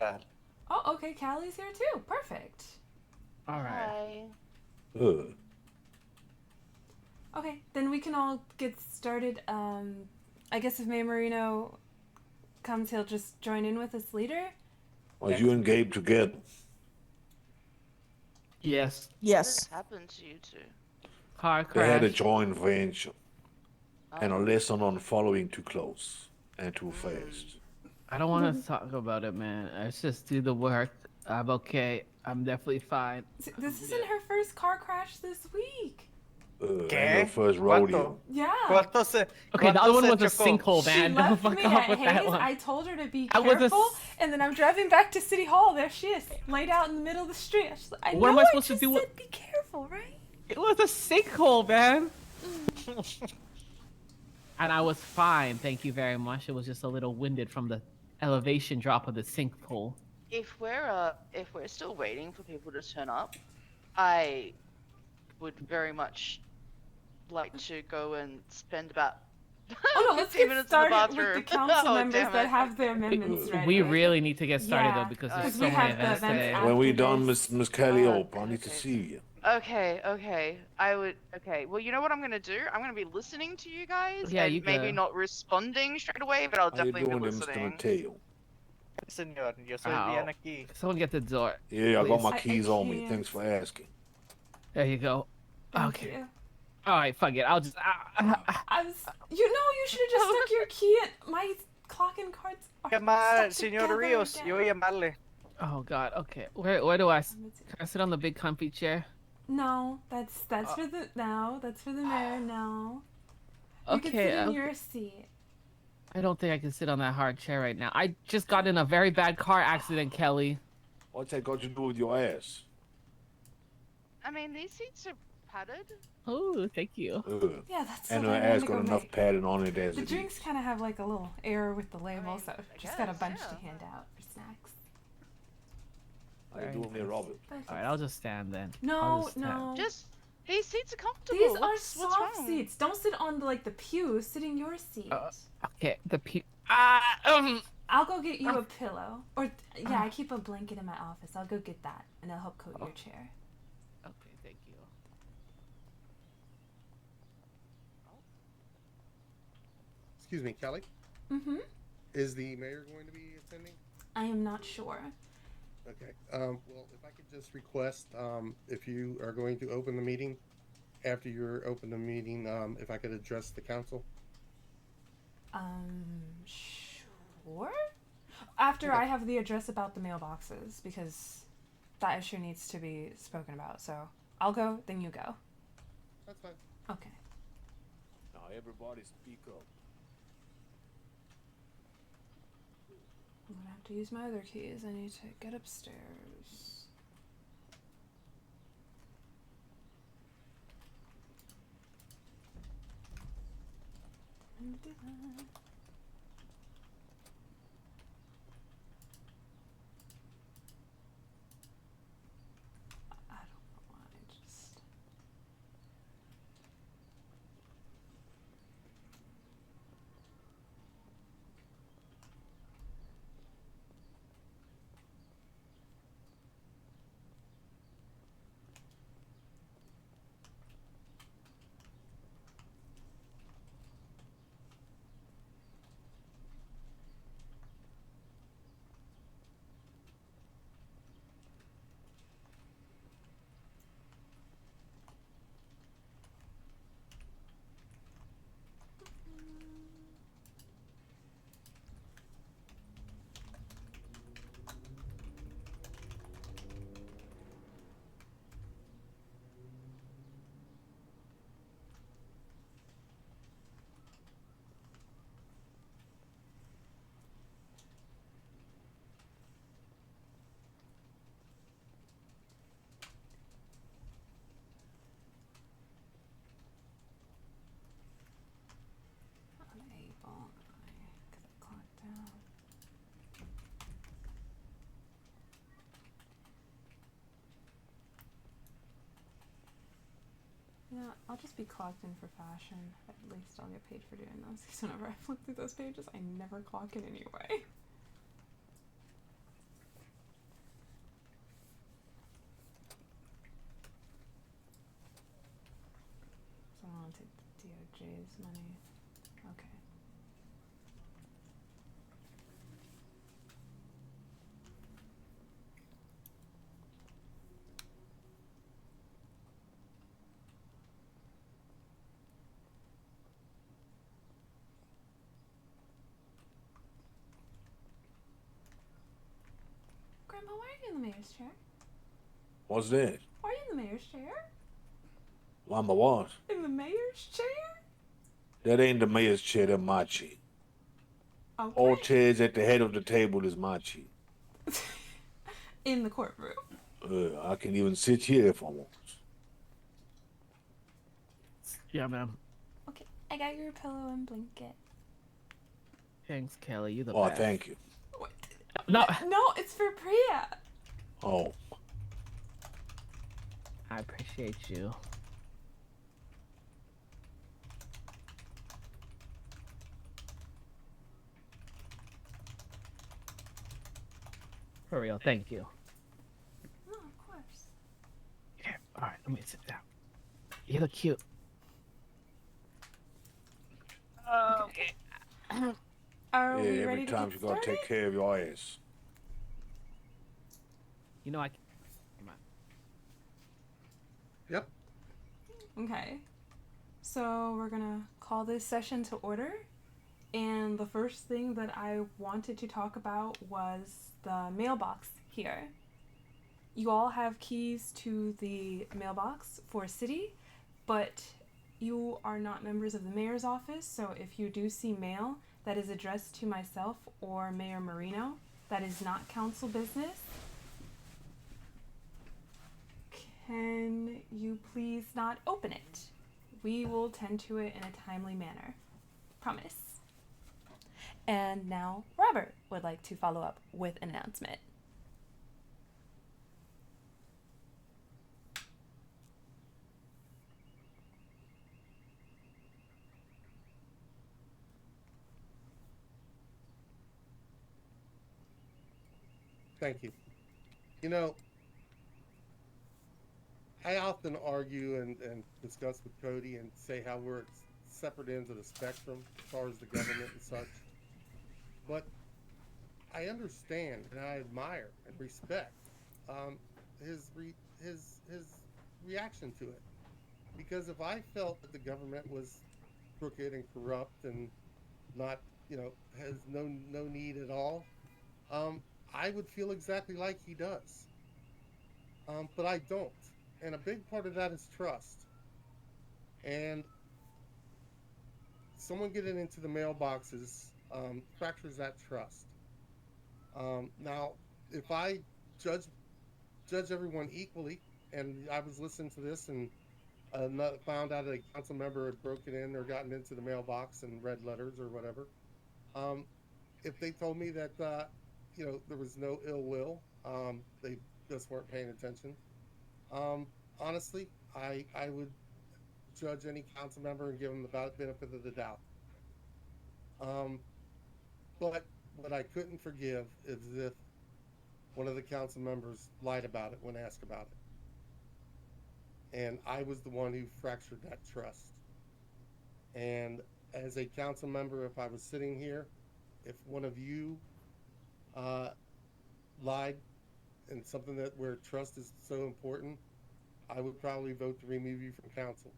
Cal. Oh, okay. Callie's here too. Perfect. All right. Hi. Ugh. Okay, then we can all get started. I guess if May Marino comes, he'll just join in with us later. Was you and Gabe together? Yes. What Yes. happened to you two? Car They had a crash. joint venture and a Oh. lesson on following too close and too fast. I don't want to talk about it, man. Let's just do the work. I'm okay. I'm definitely fine. This isn't her first car crash this week. And ¿Qué? her first rodeo. Yeah. ¿Cuánto se, Okay, the cuánto other one se was a chocó? sinkhole, She man. Don't left fuck me off at with that Hayes. one. I told her to be I was a careful, s- and then I'm driving back to City Hall. There she is, laid out in the middle of the street. I What know am I supposed to just do with- said be careful, right? It was a sinkhole, man. And I was fine, thank you very much. It was just a little winded from the elevation drop of the sinkhole. If we're still waiting for people to turn up, I would very much like to go and spend about Oh no, let's 15 get minutes in the started with bathroom. the council Oh, members damn that it. have their amendments ready. We really need to get started Yeah, though because because there's we so have many the events events today. after When we this. done, Miss Calliope, I need to Okay. see you. Okay. Okay. Well, you know what I'm gonna do? I'm gonna be listening to you guys. Yeah, and you maybe go. not responding straight away, but I'll How you definitely be doing there, Mr. listening. Mateo? Señor, yo soy Ow. bien aquí. Someone get the door. Yeah, I got my I keys on me. can't. Thanks for asking. There you go. Thank Okay. you. All right, fuck it. I'll just. I was, you should have just stuck your key in my clock and cards. Are Llamar, stuck señor together Rios, again. yo voy a llamarle. Oh God. Okay. Where do I? Can I sit on the big comfy chair? No, that's for the that's for the mayor. No, you can Okay. sit in your seat. I don't think I can sit on that hard chair right now. I just got in a very bad car accident, Kelly. What's that got to do with your ass? I mean, these seats are padded. Oh, thank you. Ugh. Yeah, that's And so her ass dynamic got of enough my- padding on it as The it drinks is. kind of have like a little error with the label, mean, so I just got a guess, bunch to yeah. hand out for snacks. How you doing there, Robert? All right, I'll just stand then. I'll No, just stand. no. Just these seats are comfortable. These are what's soft wrong? seats. Don't sit on the pew. Sit in your seat. Okay. I'll go get you a pillow. Or yeah, I keep a blanket in my office. I'll go get that, and it'll help coat your chair. Okay, thank you. Excuse me, Kelly. Mm-hmm. Is the mayor going to be attending? I am not sure. Okay. Well, if I could just request, if you are going to open the meeting, after you're open the meeting, if I could address the council. Sure. After I have the address about the mailboxes, because that issue needs to be spoken about. So I'll go, then you go. That's fine. Okay. Now everybody speak up. I'm gonna have to use my other keys. I need to get upstairs. I don't know why. Just. Unable. Because I clocked out. Yeah, I'll just be clocked in for fashion. At least I'll get paid for doing this. Because whenever I flip through those pages, I never clock in anyway. Jay's money. Okay. Grandpa, why are you in the mayor's chair? What's that? Why are you in the mayor's chair? Why my what? In the mayor's chair? That ain't the mayor's chair, that's my chair. Okay. All chairs at the head of the table is my chair. In the courtroom. I can even sit here if I want. Yeah, ma'am. Okay, I got your pillow and blanket. Thanks, Kelly. You the Oh, best. thank you. What? No, No, it's for Priya. Oh, I appreciate you. For real, thank you. No, of course. Yeah, all right, let me sit down. You look cute. Okay. Are yeah, we every ready to time get you gotta started? take care of your ass. You know I. Come on. Yep. Okay. So we're gonna call this session to order. And the first thing that I wanted to talk about was the mailbox here. You all have keys to the mailbox for city, but you are not members of the mayor's office, so if you do see mail that is addressed to myself or Mayor Marino, that is not council business. Can you please not open it? We will tend to it in a timely manner. Promise. And now Robert would like to follow up with an announcement. Thank you. You know, I often argue and discuss with Cody and say how we're at separate ends of the spectrum as far as the government and such. But I understand and I admire and respect his reaction to it. Because if I felt that the government was crooked and corrupt and not, has no need at all, I would feel exactly like he does. But I don't. And a big part of that is trust. And someone getting into the mailboxes fractures that trust. Now, if I judge everyone equally, and I was listening to this and found out that a council member had broken in or gotten into the mailbox and read letters or whatever, if they told me that there was no ill will, they just weren't paying attention. Honestly, I would judge any council member and give them the benefit of the doubt. But what I couldn't forgive is if one of the council members lied about it when asked about it. And I was the one who fractured that trust. And as a council member, if I was sitting here, if one of you lied in something where trust is so important, I would probably vote to remove you from council.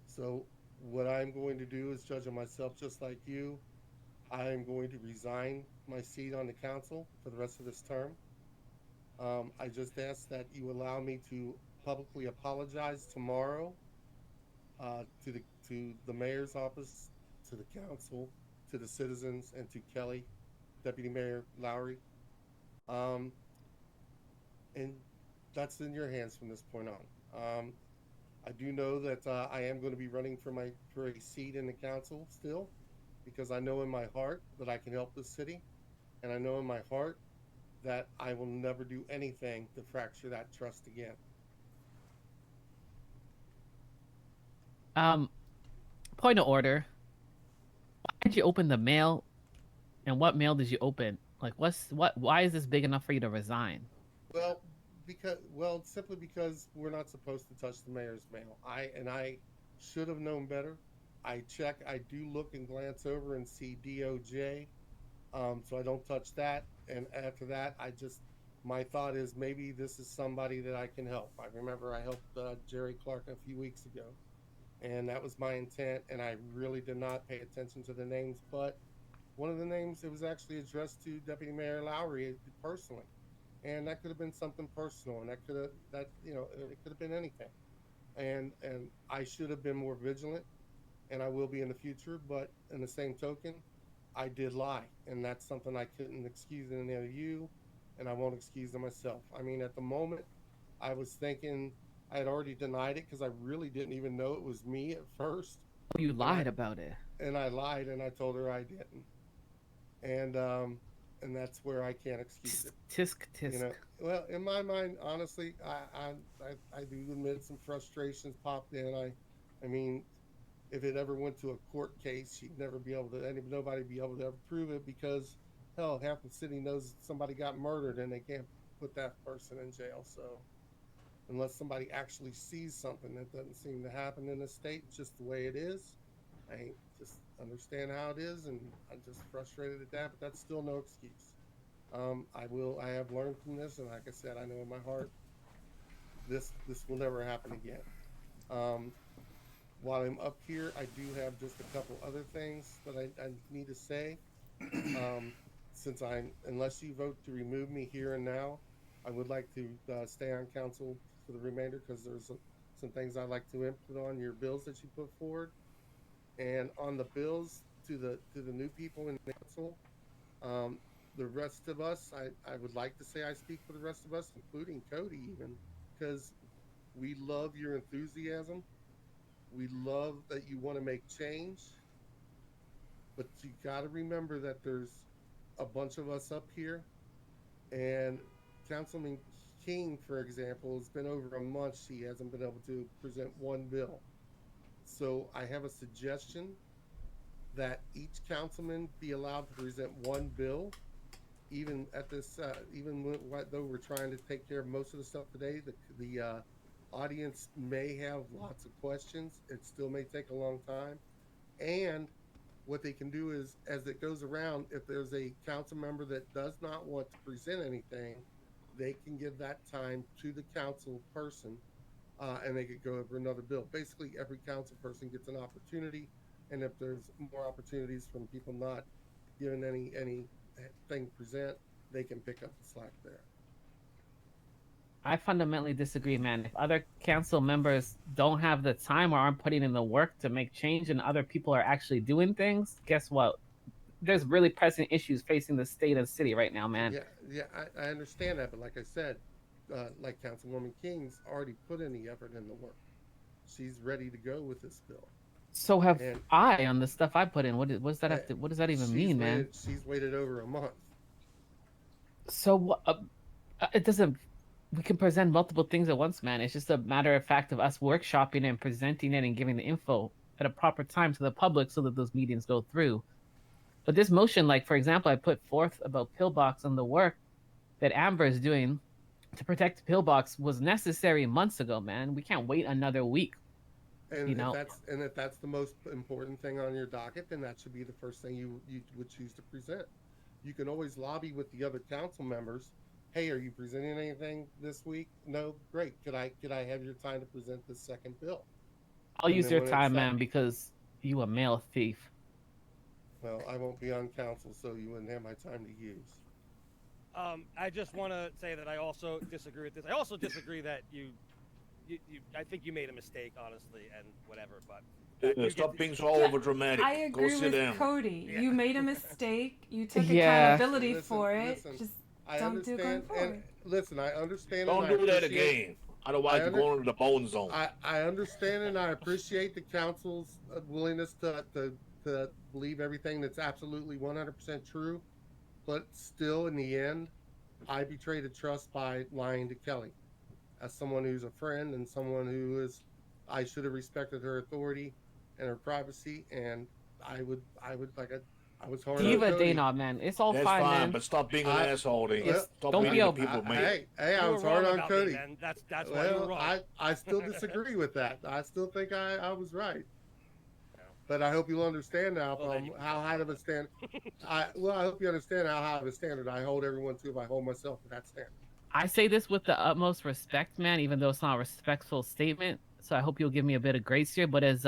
So what I'm going to do is judge myself just like you. I am going to resign my seat on the council for the rest of this term. I just ask that you allow me to publicly apologize tomorrow to the mayor's office, to the council, to the citizens, and to Kelly, Deputy Mayor Lowry. And that's in your hands from this point on. I do know that I am going to be running for a seat in the council still, because I know in my heart that I can help the city, and I know in my heart that I will never do anything to fracture that trust again. Point of order. Why did you open the mail? And what mail did you open? Like, why is this big enough for you to resign? Simply because we're not supposed to touch the mayor's mail. I should have known better. I check, I do look and glance over and see DOJ, so I don't touch that. And after that, my thought is maybe this is somebody that I can help. I remember I helped Jerry Clark a few weeks ago, and that was my intent. And I really did not pay attention to the names, but one of the names, it was actually addressed to Deputy Mayor Lowry personally, and that could have been something personal, and it could have been anything. And I should have been more vigilant, and I will be in the future. But in the same token, I did lie, and that's something I couldn't excuse in any of you, and I won't excuse to myself. I mean, at the moment, I was thinking I had already denied it because I really didn't even know it was me at first. You lied about it. And I lied, and I told her I didn't. And that's where I can't excuse it. Tisk tisk. You know, well, in my mind, honestly, I do admit some frustrations popped in. I mean, if it ever went to a court case, nobody be able to ever prove it because, hell, half the city knows somebody got murdered and they can't put that person in jail. So, unless somebody actually sees something, that doesn't seem to happen in the state. It's just the way it is. I just understand how it is, and I'm just frustrated at that. But that's still no excuse. I have learned from this, and like I said, I know in my heart, this will never happen again. While I'm up here, I do have just a couple other things that I need to say. Since unless you vote to remove me here and now, I would like to stay on council for the remainder because there's some things I'd like to input on your bills that you put forward. And on the bills to the new people in the council, the rest of us, I would like to say I speak for the rest of us, including Cody even, because we love your enthusiasm. We love that you want to make change. But you got to remember that there's a bunch of us up here. And Councilman King, for example, has been over a month. She hasn't been able to present one bill. So I have a suggestion that each councilman be allowed to present one bill, even at this, though we're trying to take care of most of the stuff today. The audience may have lots of questions. It still may take a long time. And what they can do is, as it goes around, if there's a council member that does not want to present anything, they can give that time to the council person. And they could go over another bill. Basically, every council person gets an opportunity, and if there's more opportunities from people not given anything to present, they can pick up the slack there. I fundamentally disagree, man. If other council members don't have the time or aren't putting in the work to make change, and other people are actually doing things, guess what? There's really pressing issues facing the state and city right now, man. Yeah, I understand that, but like I said, like Councilwoman King's already put in the effort and the work. She's ready to go with this bill. So have I on the stuff I put in. What does that have to? What does that even mean, man? She's waited over a month. So it doesn't. We can present multiple things at once, man. It's just a matter of fact of us workshopping and presenting it and giving the info at a proper time to the public so that those meetings go through. But this motion, like for example, I put forth about Pillbox and the work that Amber is doing to protect the Pillbox was necessary months ago, man. We can't wait another week. And if that's the most important thing on your docket, then that should be the first thing you would choose to present. You can always lobby with the other council members. Hey, are you presenting anything this week? No, great. Could I have your time to present the second bill? I'll use your time, man, because you a male thief. Well, I won't be on council, so you wouldn't have my time to use. I just want to say that I also disagree with this. I also disagree that I think you made a mistake, honestly, and whatever. But stop being so over dramatic. I agree Go sit with down. Cody. Yeah. You made a mistake. You took Yeah. accountability Listen, for it. listen. Just I don't do it going understand, forward. and listen, I understand. Don't and I do that appreciate- again. Otherwise, you're going to the bone zone. I understand and I appreciate the council's willingness to believe everything that's absolutely 100% true, but still, in the end, I betrayed a trust by lying to Kelly. As someone who's a friend and someone who I should have respected her authority and her privacy, and I was hard Diva on Cody. Dana, man. It's all That's fine, fine, man. but stop being an asshole. Then. Well, Stop don't being be the a- people, man. Hey, I you was were hard wrong on about Cody. me, man. That's why you were Well, wrong. I still disagree with that. I still think I was right. But I hope you'll understand now Well, then from you can how high of a standard. I hope you understand how high of a standard I hold everyone to if I hold myself to that standard. I say this with the utmost respect, man, even though it's not a respectful statement. So I hope you'll give me a bit of grace here. But as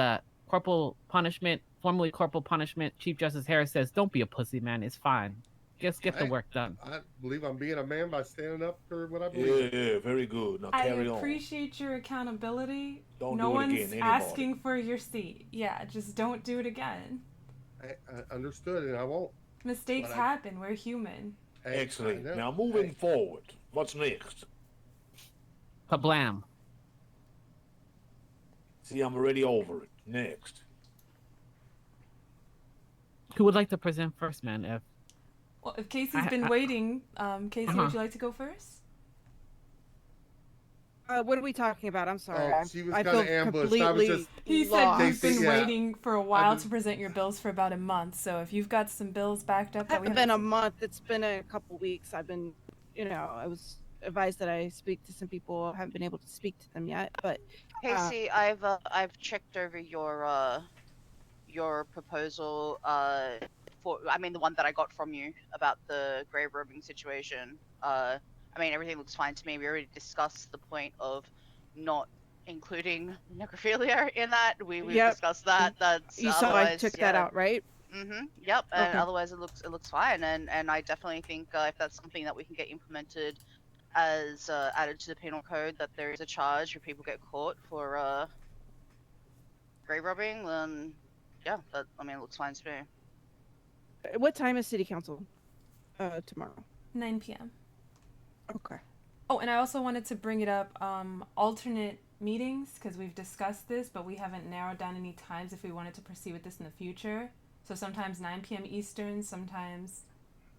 corporal punishment, formerly corporal punishment, Chief Justice Harris says, "Don't be a pussy, man. It's fine. Just get the Hey, work done." I believe I'm being a man by standing up for what I believe. Yeah, very good. Now I carry on. appreciate your accountability. Don't No do it one's again, anybody. asking for your seat. Yeah, just don't do it again. I understood, and I won't. Mistakes But I- happen. We're human. Hey, I Excellent. know. Now moving Hey, forward. What's next? Kablam. See, I'm already over it. Next. Who would like to present first, man? If Well, if Casey's been waiting, Casey, Uh-huh. would you like to go first? What are we talking about? I'm sorry. Oh, she was I kinda feel ambushed. I was completely just- He said lost. you've been Casey, yeah. waiting for a while been- to present your bills for about a month. So if you've got some bills backed up, It that we hasn't been a haven't month. It's been a couple weeks. I've been, I was advised that I speak to some people. I haven't been able to speak to them yet, but Casey, I've checked over your proposal for the one that I got from you about the grave robbing situation. Everything looks fine to me. We already discussed the point of not including necrophilia in that. We Yep. discussed that. That's you saw I otherwise, took that yeah. out, right? Yep. And Okay. otherwise, it looks fine. And I definitely think if that's something that we can get implemented as added to the penal code, that there is a charge if people get caught for grave robbing, then yeah, that it looks fine to me. What time is city council tomorrow? 9 p.m. Okay. Oh, and I also wanted to bring it up, alternate meetings, because we've discussed this, but we haven't narrowed down any times if we wanted to proceed with this in the future. So sometimes 9 p.m. Eastern, sometimes,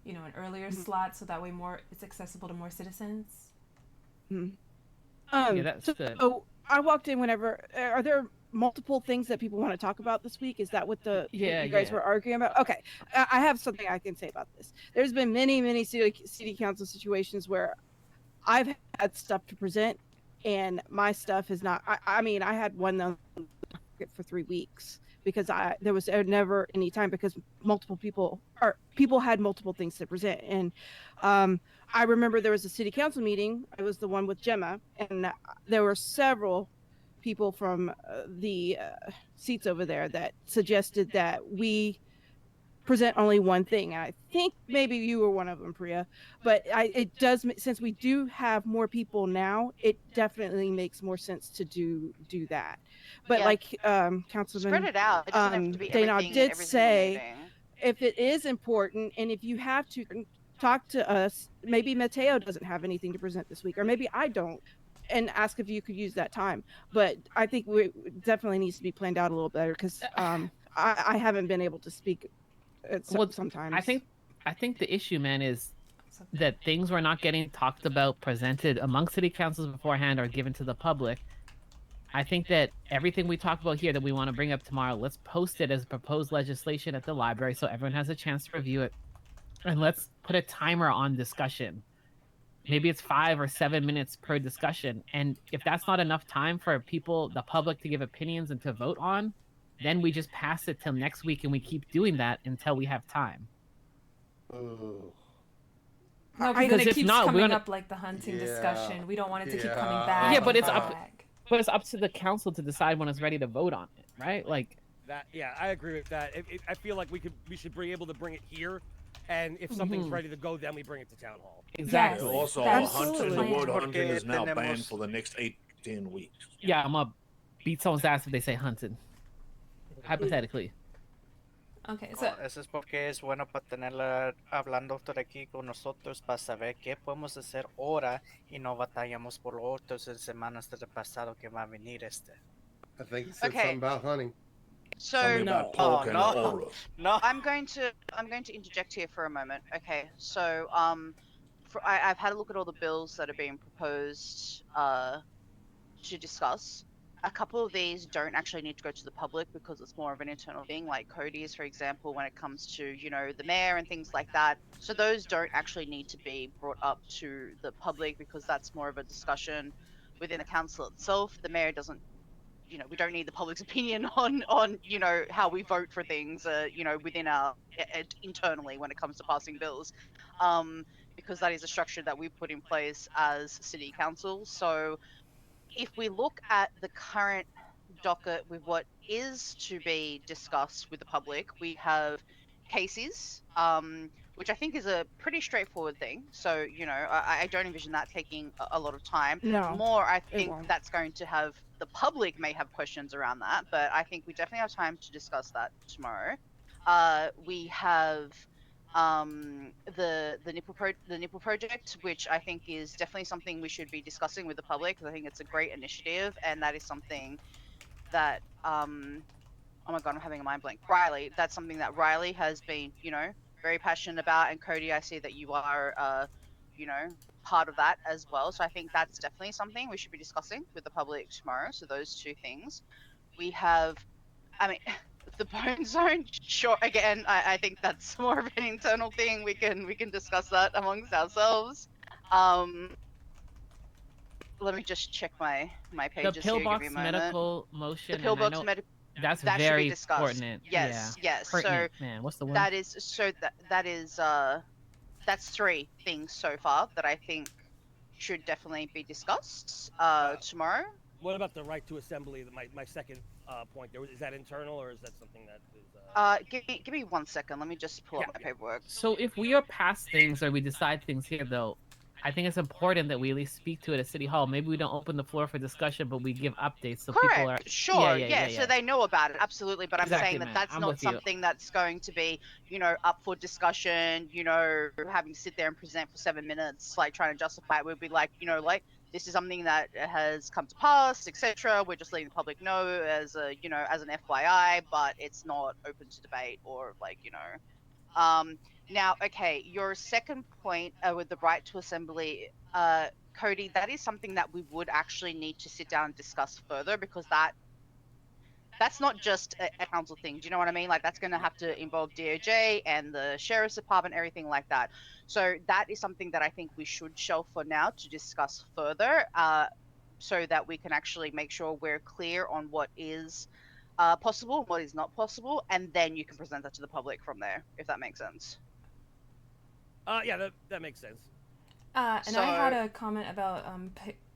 an earlier slot, so that way it's accessible to more citizens. Yeah, that's good. So I walked in whenever. Are there multiple things that people want to talk about this week? Is that what Yeah, you guys yeah. were arguing about? Okay, I have something I can say about this. There's been many city council situations where I've had stuff to present, and my stuff is not. I had one for 3 weeks because there was never any time because people had multiple things to present, and I remember there was a city council meeting. I was the one with Gemma, and there were several people from the seats over there that suggested that we present only one thing. And I think maybe you were one of them, Priya. But it does, since we do have more people now, it definitely makes more sense to do that. But Yeah. like Councilman Spread it out. It doesn't have to be Dana everything in did every single say, meeting. if it is important and if you have to talk to us, maybe Mateo doesn't have anything to present this week, or maybe I don't, and ask if you could use that time. But I think we definitely needs to be planned out a little better because I haven't been able to speak sometimes. I think the issue, man, is that things were not getting talked about, presented among city councils beforehand, or given to the public. I think that everything we talk about here that we want to bring up tomorrow, let's post it as proposed legislation at the library so everyone has a chance to review it. And let's put a timer on discussion. Maybe it's 5 or 7 minutes per discussion. And if that's not enough time for people, the public, to give opinions and to vote on, then we just pass it till next week and we keep doing that until we have time. No, I- because then because it if keeps not, we're coming gonna- up like the hunting Yeah. discussion. We don't want it to keep Yeah. coming back. Yeah, but it's and up- back. But it's up to the council to decide when it's ready to vote on it, right? Like, I agree with that. I feel like we should be able to bring it here, and if something's Mhm. ready to go, then we bring it to town hall. exactly. Yes. Also, Absolutely. hunting, the word Porque hunting is now tenemos- banned for the next 8 to 10 weeks. Yeah, I'm gonna beat someone's ass if they say hunted. Hypothetically. Okay, so Eso es porque es bueno para tenerla hablando todo aquí con nosotros para saber qué podemos hacer ahora y no batallamos por los otros en semanas del pasado que va a venir este. I think he said Okay. something about hunting. So Something about pork and no. aura. No. I'm going to interject here for a moment. Okay, so I've had a look at all the bills that are being proposed to discuss. A couple of these don't actually need to go to the public because it's more of an internal thing, like Cody's, for example, when it comes to, the mayor and things like that. So those don't actually need to be brought up to the public because that's more of a discussion within the council itself. The mayor doesn't we don't need the public's opinion on how we vote for things, within our internally when it comes to passing bills, because that is a structure that we put in place as city council. So if we look at the current docket with what is to be discussed with the public, we have cases, which I think is a pretty straightforward thing. So, I don't envision that taking a lot of time. No, More, I it think won't. that's going to have the public may have questions around that, but I think we definitely have time to discuss that tomorrow. We have the nipple project, which I think is definitely something we should be discussing with the public, because I think it's a great initiative, and that is something that oh my god, I'm having a mind blank. Riley, that's something that Riley has been, very passionate about, and Cody, I see that you are part of that as well. So I think that's definitely something we should be discussing with the public tomorrow. So those two things. We have, I mean, the bone zone. Sure, again, I think that's more of an internal thing. We can discuss that amongst ourselves. Let me just check my The pages here. Give me a pillbox moment. medical The motion, and I pillbox know medical. that's That should be very discussed. pertinent. Yes, Yeah. yes. Pertinent, man. What's the So word? that is that's three things so far that I think should definitely be discussed tomorrow. What about the right to assembly? My second point there, is that internal or is that something that is? Give me 1 second. Let me just pull up my paperwork. So if we are past things or we decide things here, though, I think it's important that we at least speak to it at City Hall. Maybe we don't open the floor for discussion, but we give updates so Correct. people are. Sure. Yeah. So they know about it. Absolutely. But Exactly, I'm saying that man. that's I'm not with you. something that's going to be, up for discussion. Having to sit there and present for 7 minutes, like trying to justify it. We'd be like, this is something that has come to pass, etc. We're just letting the public know as as an FYI, but it's not open to debate or Now, okay, your second point with the right to assembly, Cody, that is something that we would actually need to sit down and discuss further, because that's not just a council thing. Do you know what I mean? Like, that's going to have to involve DOJ and the sheriff's department, everything like that. So that is something that I think we should shelve for now to discuss further, so that we can actually make sure we're clear on what is possible and what is not possible, and then you can present that to the public from there, if that makes sense. Yeah, that makes sense. And I had a comment about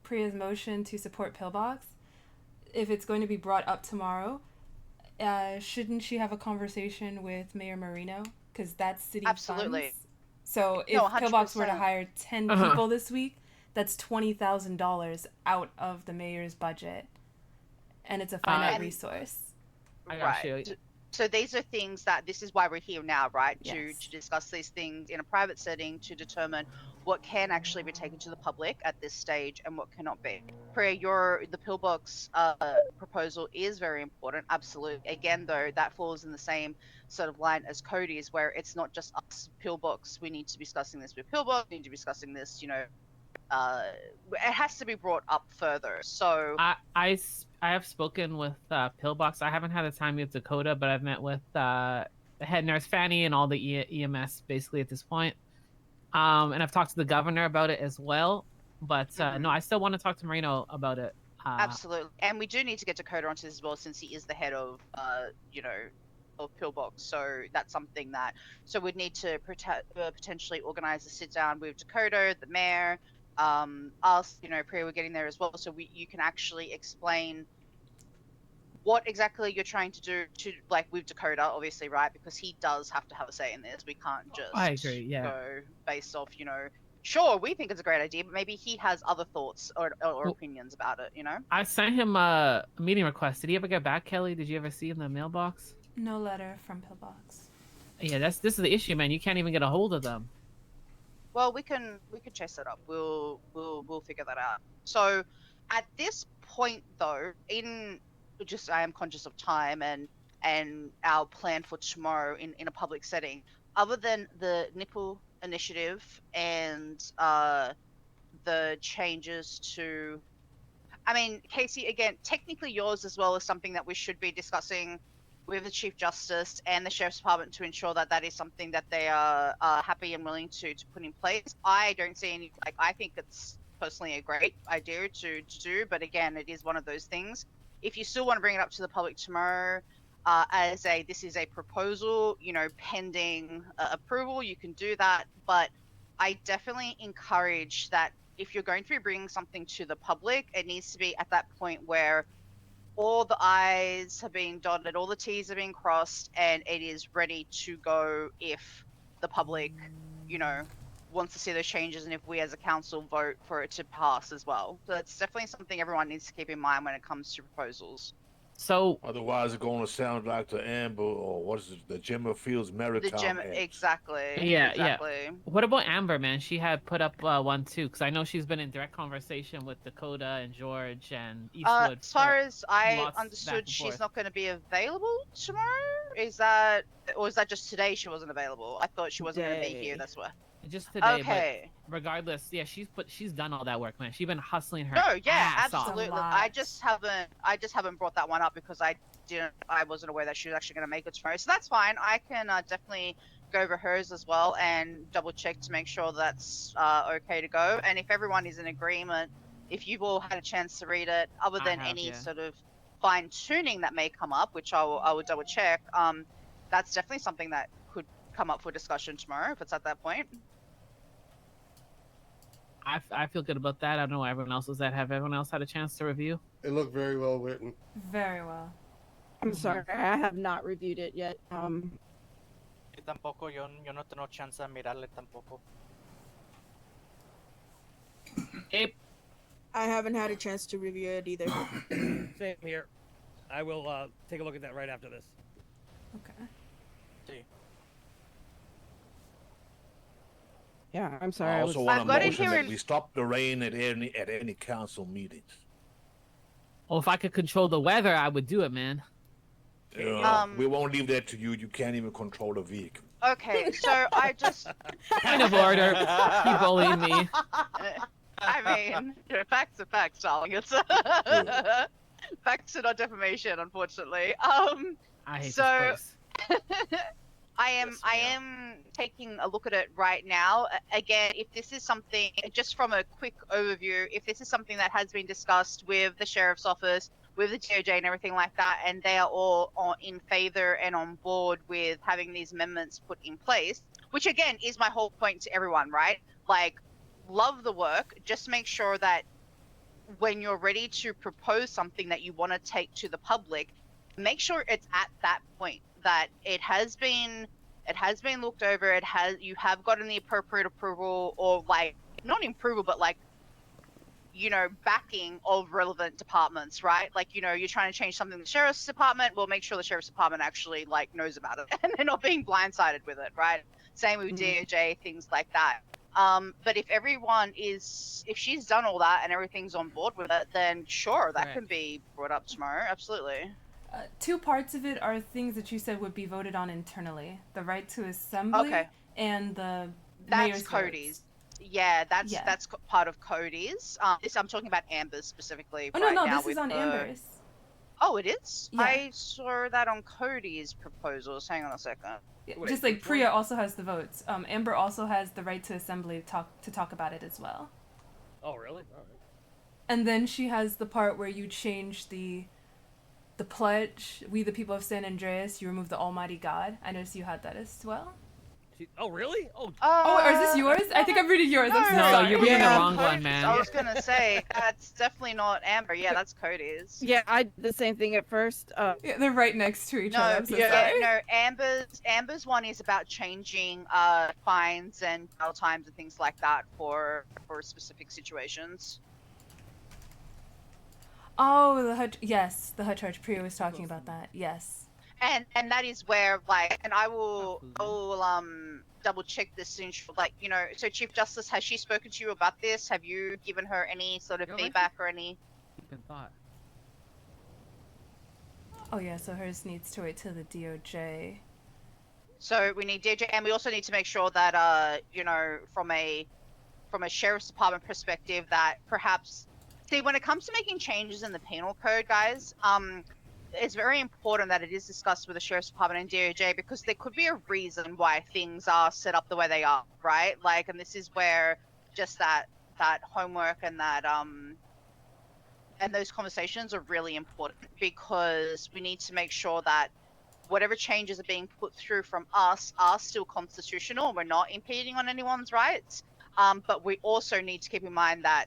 Priya's motion to support Pillbox. If it's going to be brought up tomorrow, shouldn't she have a conversation with Mayor Marino? Because that's city Absolutely. funds. So if No, Pillbox were to 100%. hire 10 people this week, that's $20,000 out of the mayor's budget. And it's a finite resource. I got you. So these are things that, this is why we're here now, right? Yes. To discuss these things in a private setting, to determine what can actually be taken to the public at this stage and what cannot be. Priya, the pillbox proposal is very important, absolutely. Again, though, that falls in the same sort of line as Cody's, where it's not just us, pillbox. We need to be discussing this with pillbox. We need to be discussing this, it has to be brought up further. So I have spoken with Pillbox. I haven't had the time with Dakota, but I've met with the head nurse Fanny and all the EMS basically at this point. And I've talked to the governor about it as well. But no, I still want to talk to Marino about it. Absolutely, and we do need to get Dakota onto this as well, since he is the head of of Pillbox. So that's something that we'd need to potentially organize a sit down with Dakota, the mayor, us, Priya, we're getting there as well, so you can actually explain what exactly you're trying to do with Dakota, obviously, right? Because he does have to have a say in this. We can't just I agree, yeah. go based off, sure, we think it's a great idea, but maybe he has other thoughts or opinions about it, I sent him a meeting request. Did he ever get back, Kelly? Did you ever see in the mailbox? No letter from Pillbox. Yeah, this is the issue, man. You can't even get a hold of them. Well, we can chase that up. We'll figure that out. So, at this point, though, I am conscious of time and our plan for tomorrow in a public setting. Other than the nipple initiative and the changes to, Casey, again, technically yours as well is something that we should be discussing with the Chief Justice and the Sheriff's Department to ensure that that is something that they are happy and willing to put in place. I don't see I think it's personally a great idea to do, but again, it is one of those things. if you still want to bring it up to the public tomorrow, this is a proposal, you know, pending approval, you can do that. But I definitely encourage that if you're going to be bringing something to the public, it needs to be at that point where all the I's have been dotted, all the T's have been crossed, and it is ready to go if the public, you know, wants to see those changes and if we as a council vote for it to pass as well. So it's definitely something everyone needs to keep in mind when it comes to proposals. So Otherwise, it's going to sound like the Amber or what is it, the Gemma Fields Maritime Act. Exactly. Yeah, exactly. what about Amber, man? She had put up one too, because I know she's been in direct conversation with Dakota and George and Eastwood. As far as I lots back understood, and she's forth. not going to be available tomorrow. Is that, or is that just today she wasn't available? I thought she wasn't going to be here. Today. That's why. Just today, Okay. but regardless, yeah, she's done all that work, man. She's been hustling her No, yeah, ass off. absolutely. A lot. I just haven't brought that one up because I wasn't aware that she was actually going to make it tomorrow. So that's fine. I can definitely go over hers as well and double check to make sure that's okay to go. And if everyone is in agreement, if you've all had a chance to read it, other I than have, any yeah. sort of fine tuning that may come up, which I will double check. That's definitely something that could come up for discussion tomorrow if it's at that point. I feel good about that. I don't know why everyone else was that. Have everyone else had a chance to review? It looked very well written. Very well. I'm sorry, I have not reviewed it yet. Yo tampoco, yo no tengo chance de mirarle tampoco. Abe, I haven't had a chance to review it either. Same here. I will take a look at that right after this. Okay. Yeah, I'm sorry. I I was, also want I've a got it motion here that in- we stop the rain at any council meetings. well, if I could control the weather, I would do it, man. We won't leave that to you. You can't even control the vehicle. Okay, so I just. Point of order. Keep bullying me. I mean, facts are facts, darling. It's facts are not defamation, unfortunately. I hate So- this place. I am taking a look at it right now. Again, if this is something, just from a quick overview, if this is something that has been discussed with the sheriff's office, with the DOJ and everything like that, and they are all in favor and on board with having these amendments put in place, which again is my whole point to everyone, right? Like, love the work, just make sure that when you're ready to propose something that you want to take to the public, make sure it's at that point that it has been looked over, you have gotten the appropriate approval, or like not approval but like, you know, backing of relevant departments, right? Like, you know, you're trying to change something in the sheriff's department, well, make sure the sheriff's department actually like knows about it and they're not being blindsided with it, right? Same with DOJ, things like that. But if she's done all that and everything's on board with it, then sure, that Correct. can be brought up tomorrow. Absolutely. Two parts of it are things that you said would be voted on internally: the right to assembly Okay. and the That's mayor's Cody's. votes. Yeah, that's Yeah. that's part of Cody's. I'm talking about Amber's specifically. Oh right no, now this is with on the- Amber's. Oh, it is. Yeah. I saw that on Cody's proposals. Hang on a second. Yeah, Wait, just like which Priya one? also has the votes. Amber also has the right to assembly to talk about it as well. Oh, really? All right. And then she has the part where you change the pledge. We the people of San Andreas. You remove the Almighty God. I noticed you had that as well. Oh, really? Oh, Oh, or is this yours? I think I'm reading yours. I'm so No, sorry. you're reading the Yeah, wrong one, Cody's. man. I was gonna say that's definitely not Amber. Yeah, that's Cody's. yeah, I did the same thing at first. Yeah, they're right next to each No, other. I'm so yeah, sorry. no. Amber's one is about changing fines and jail times and things like that for specific situations. Oh, the HUD. Yes, the HUD charge. Priya was talking about that. Yes. And that is where like, and I will double check this and like, you know, so Chief Justice, has she spoken to you about this? Have you given her any sort of No, feedback or any? Deep in thought. Oh yeah, so hers needs to wait till the DOJ. So we need DJ, and we also need to make sure that you know, from a sheriff's department perspective, that perhaps, see, when it comes to making changes in the penal code, guys, it's very important that it is discussed with the sheriff's department and DOJ, because there could be a reason why things are set up the way they are, right? Like, and this is where just that homework and that those conversations are really important because we need to make sure that whatever changes are being put through from us are still constitutional. We're not impeding on anyone's rights. But we also need to keep in mind that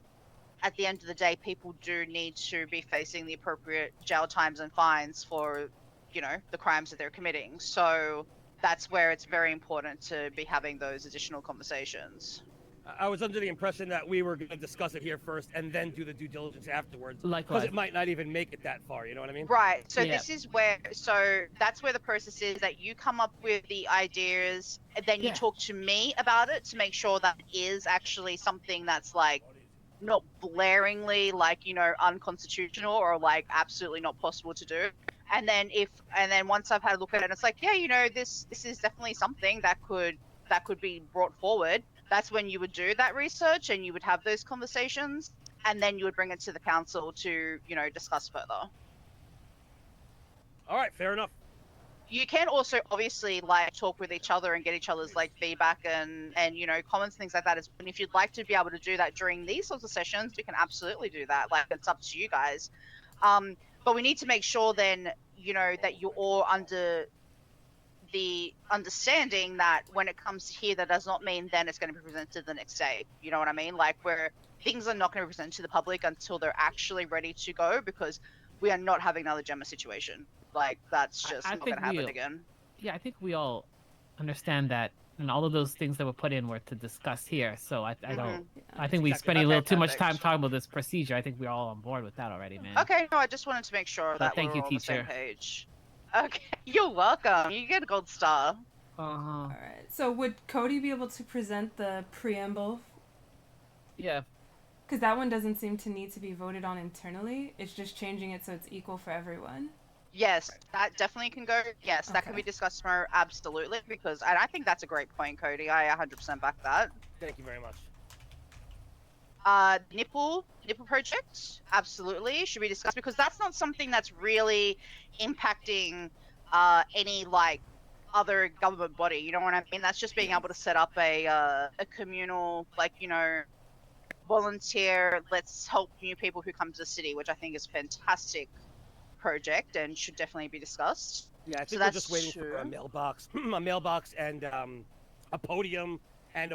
at the end of the day, people do need to be facing the appropriate jail times and fines for, you know, the crimes that they're committing. So that's where it's very important to be having those additional conversations. I was under the impression that we were going to discuss it here first and then do the due diligence afterwards. Because Likewise. it might not even make it that far, you know what I mean? Right. So Yeah. this is where, so that's where the process is that you come up with the ideas and then you Yeah. talk to me about it to make sure that it is actually something that's like not blaringly like, you know, unconstitutional or like absolutely not possible to do. And then once I've had a look at it, it's like, yeah, you know, this is definitely something that could be brought forward. That's when you would do that research and you would have those conversations, and then you would bring it to the council to, you know, discuss further. All right, fair enough. You can also obviously like talk with each other and get each other's like feedback and you know, comments, things like that. And if you'd like to be able to do that during these sorts of sessions, we can absolutely do that. Like, it's up to you guys. But we need to make sure then, you know, that you're all under the understanding that when it comes here, that does not mean then it's going to be presented the next day. You know what I mean? Like, where things are not going to be presented to the public until they're actually ready to go, because we are not having another Gemma situation. Like, that's just I not going think to happen we- again. Yeah, I think we all understand that, and all of those things that were put in were to discuss here. So I don't. I think we Exactly. spent a Okay, little too much perfect. time talking about this procedure. I think we're all on board with that already, man. Okay, no, I just wanted to make sure But that thank we're you, all on the same teacher. page. Okay, you're welcome. You get a gold star. Uh-huh. Alright, so would Cody be able to present the preamble? Yeah. Because that one doesn't seem to need to be voted on internally. It's just changing it so it's equal for everyone. Yes, that definitely can go. Yes, that can Okay. be discussed tomorrow. Absolutely, because and I think that's a great point, Cody. I 100% back that. Thank you very much. Nipple project, absolutely should be discussed because that's not something that's really impacting any like other government body. You know what I mean? That's just being able to set up a communal, like, you know, volunteer. Let's help new people who come to the city, which I think is a fantastic project and should definitely be discussed. Yeah, I So think we're that's just waiting for a true. mailbox, and a podium and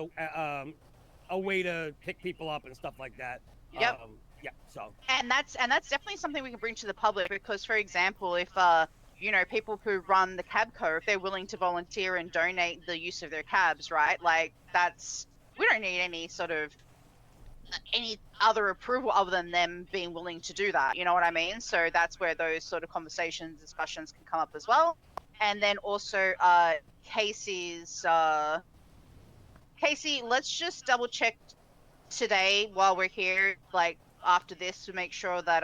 a way to pick people up and stuff like that. Yep. Yeah. So. And that's definitely something we can bring to the public because, for example, if you know, people who run the cab co, if they're willing to volunteer and donate the use of their cabs, right? Like, that's, we don't need any sort of any other approval other than them being willing to do that. You know what I mean? So that's where those sort of conversations, discussions can come up as well. And then also Casey's Casey, let's just double check today while we're here, like after this, to make sure that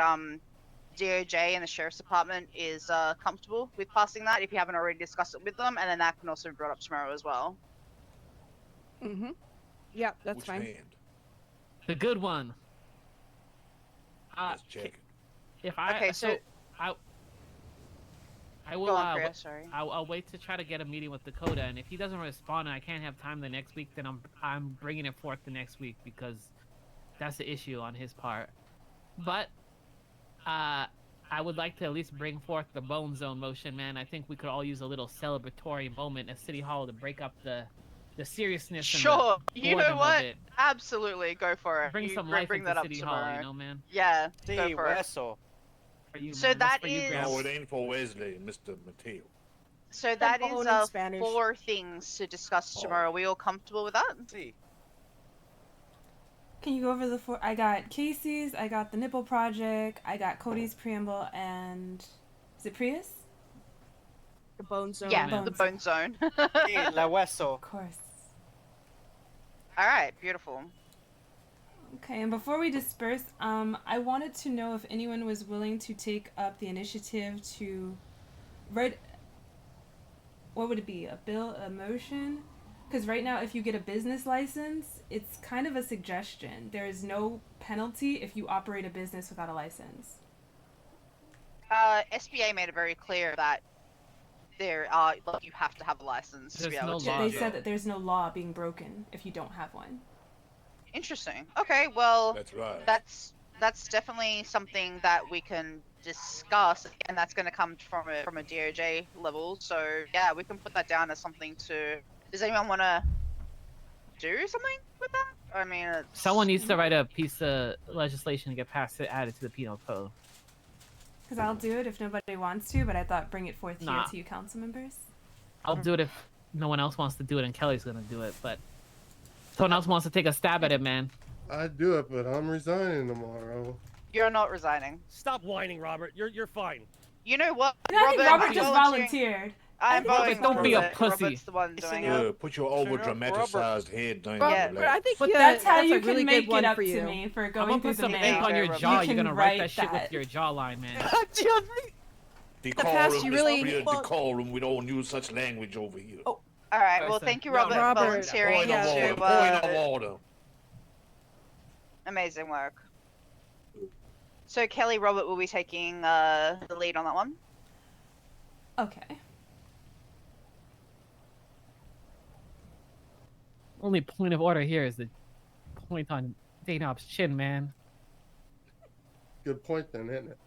DOJ and the Sheriff's Department is comfortable with passing that if you haven't already discussed it with them, and then that can also be brought up tomorrow as well. Mm-hmm. Yeah, that's Which fine. hand? The good one. Let's check it. If I Okay, so I will go on, Priya, sorry. I'll wait to try to get a meeting with Dakota, and if he doesn't respond and I can't have time the next week, then I'm bringing it forth the next week because that's the issue on his part. But I would like to at least bring forth the Bone Zone motion, man. I think we could all use a little celebratory moment at City Hall to break up the seriousness. Sure, And you know boredom of what? it. Absolutely, go for it. Bring You some life bring into that up City tomorrow. Hall, you know, man. Yeah, Sí, go for it. hueso. For you, So man. That's that for you, is- Graham. No, it ain't for Wesley, Mr. Mateo. So that bone is in Spanish. 4 things to discuss Oh. tomorrow. Are we all comfortable with that? Sí. Can you go over the four? I got Casey's, I got the Nipple Project, I got Cody's preamble, and is it Prius? The bone zone. Yeah, Bone the zone. bone zone. Sí, la hueso. Of course. All right, beautiful. Okay, and before we disperse, I wanted to know if anyone was willing to take up the initiative to write. What would it be? A bill, a motion? Because right now, if you get a business license, it's kind of a suggestion. There is no penalty if you operate a business without a license. SBA made it very clear that there are, like, you have to have a license to be There's able no to. law. They yeah. said that there's no law being broken if you don't have one. Interesting. Okay, well, That's right. that's that's definitely something that we can discuss, and that's going to come from a DOJ level. So yeah, we can put that down as something to. Does anyone want to do something with that? I mean, it's... Someone needs to write a piece of legislation to get passed to add it to the penal code. Because I'll do it if nobody wants to, but I thought bring it forth here Nah. to you council members. I'll do it if no one else wants to do it, and Kelly's gonna do it. But someone else wants to take a stab at it, man. I'd do it, but I'm resigning tomorrow. You're not resigning. Stop whining, Robert. You're fine. You know what? Yeah, I think Robert I'm just volunteering. volunteered. I'm Robert, don't be a Robert. pussy. Robert's the one doing it. Yeah, put your over dramatized head down Yeah, your But I lap. think But that's how that's you a really can make good one it up for to you. me for I'm going gonna through put the some mail. ink on your You jaw. You're can gonna write that write shit with that. your jawline, man. past, you really- It's clear decorum. We don't use such language over here. Oh, All right. Well, Person. thank you, No, Robert, for Robert. volunteering Point of order. to. Point of order. Amazing work. So Kelly, Robert will be taking the lead on that one. okay. Only point of order here is the point on Daynob's chin, man. Good point then, isn't it?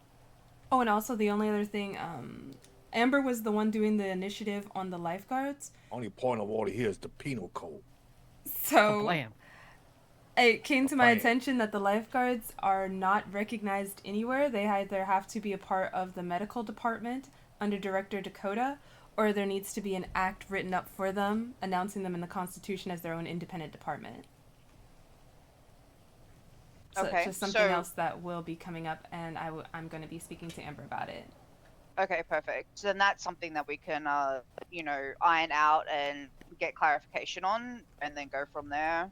Oh, and also the only other thing, Amber was the one doing the initiative on the lifeguards. Only point of order here is the penal code. So Blam. it came to my Bam. attention that the lifeguards are not recognized anywhere. They either have to be a part of the medical department under Director Dakota, or there needs to be an act written up for them, announcing them in the Constitution as their own independent department. So Okay, it's just something so- else that will be coming up, and I'm going to be speaking to Amber about it. Okay, perfect. So then that's something that we can, iron out and get clarification on, and then go from there.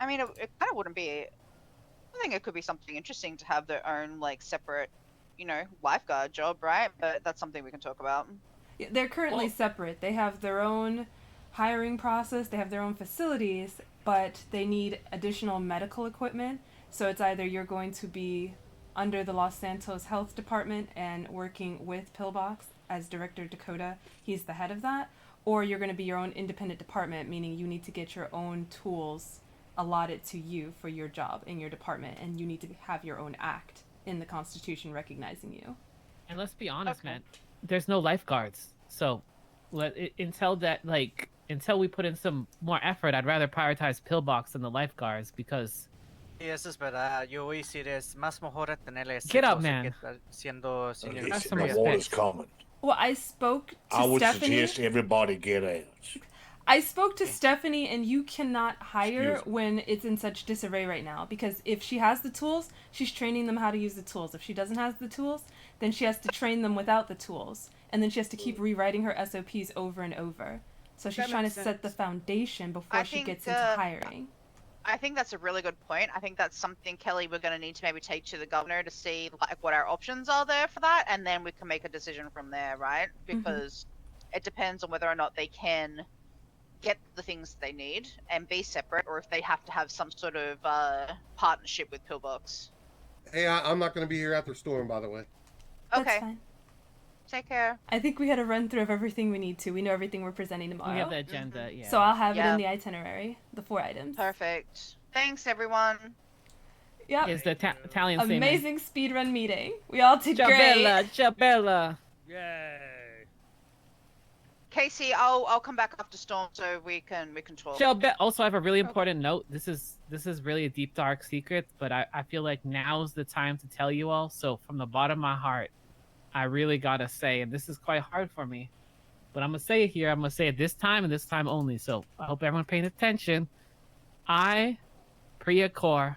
I mean, it kind of wouldn't be. I think it could be something interesting to have their own, like, separate, lifeguard job, right? But that's something we can talk about. Yeah, they're currently Well- separate. They have their own hiring process, they have their own facilities, but they need additional medical equipment. So it's either you're going to be under the Los Santos Health Department and working with Pillbox as Director Dakota, he's the head of that, or you're going to be your own independent department, meaning you need to get your own tools allotted to you for your job in your department, and you need to have your own act in the Constitution recognizing you. And let's be honest, Okay. man. There's no lifeguards, so until we put in some more effort, I'd rather prioritize Pillbox than the lifeguards because Y eso es verdad. Yo voy a decir, es más mejor tener ese Get up, cosa man. que estar siendo señor Have Listen, some the respect. water's coming. Well, I spoke to I would Stephanie. suggest everybody get out. I spoke to Stephanie, and you cannot hire Excuse me. when it's in such disarray right now. Because if she has the tools, she's training them how to use the tools. If she doesn't have the tools, then she has to train them without the tools. And then she has to keep rewriting her SOPs over and over. So she's That trying to makes set the sense. foundation before I she think, gets into hiring. I think that's a really good point. I think that's something, Kelly, we're going to need to maybe take to the governor to see like what our options are there for that, and then we can make a decision from there, right? Because it depends on whether or not they can get the things they need and be separate, or if they have to have some sort of partnership with Pillbox. Hey, I'm not going to be here after Storm, by the way. That's Okay, fine. take care. I think we had a run through of everything we need to. We know everything we're presenting we tomorrow. have the agenda. Yeah. So I'll have it Yeah. in the itinerary, the 4 items. Perfect. Thanks, everyone. Yep. Is the Italian saying Amazing speedrun meeting. We all did great. Chabella, Chabella. Yay. Casey, I'll come back after Storm so we can talk. Also, I have a really important note. This is really a deep, dark secret, but I feel like now's the time to tell you all. So from the bottom of my heart, I really gotta say, and this is quite hard for me, but I'm gonna say it here. I'm gonna say it this time and this time only. So I hope everyone paying attention. I, Priya Kaur,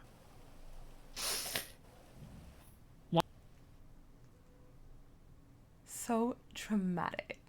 So dramatic.